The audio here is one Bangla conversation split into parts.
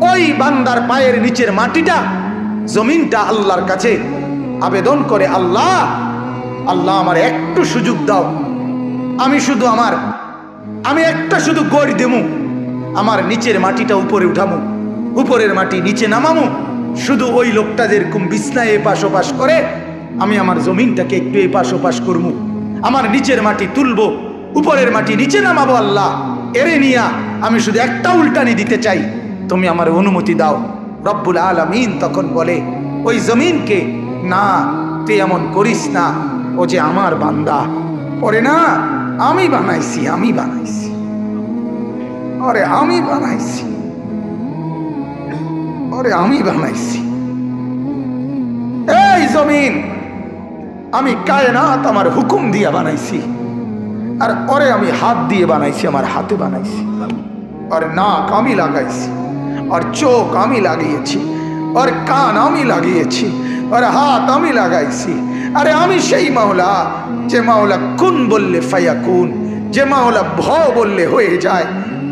ওই বান্দার পায়ের নিচের মাটিটা, জমিনটা আল্লাহর কাছে আবেদন করে, আল্লাহ আল্লাহ আমার একটু সুযোগ দাও, আমি একটা শুধু গড় দেবো, আমার নিচের মাটিটা উপরে উঠামু, উপরের মাটি নিচে নামামু, শুধু ওই লোকটা যেরকম বিছনায় এপাশ ওপাশ করে আমি আমার জমিনটাকে একটু এপাশ ওপাশ করবো, আমার নিচের মাটি তুলবো, উপরের মাটি নিচে নামাবো, আল্লাহ এরে নিয়া আমি শুধু একটা উল্টানি দিতে চাই, তুমি আমার অনুমতি দাও। রব্বুল আলামিন তখন বলে ওই জমিনকে, না তুই এমন করিস না, ও যে আমার বান্দা, ওরে না আমি বানাইছি, আরে আমি বানাইছি। এই জমিন আমি কায়নাত আমার হুকুম দিয়ে বানাইছি, আর ওরে আমি হাত দিয়ে বানাইছি, আমার হাতে বানাইছি, আর নাক আমি লাগাইছি, আর চোখ আমি লাগিয়েছি, আর কান আমি লাগিয়েছি, আর হাত আমি লাগাইছি। আরে আমি সেই মাওলা, যে মাওলা কুন বললে ফায়াকুন, যে মাওলা ভ বললে হয়ে যায়।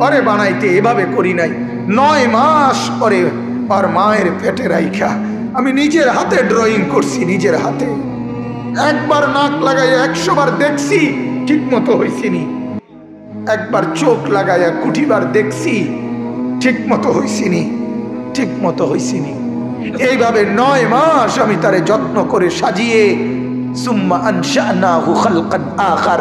আরে বানাইতে এভাবে করি নাই, 9 মাস পরে আর মায়ের পেটে রাইখা আমি নিজের হাতে ড্রয়িং করছি, নিজের হাতে। একবার নাক লাগাই 100 বার দেখছি, ঠিক মতো হয়েছিনি। একবার চোখ লাগাইয়া কুঠিবার দেখছি, ঠিক মতো হয়েছিনি। এইভাবে 9 মাস আমি তারে যত্ন করে সাজিয়ে, সুম্মা আনশানাহু খালকান আখার,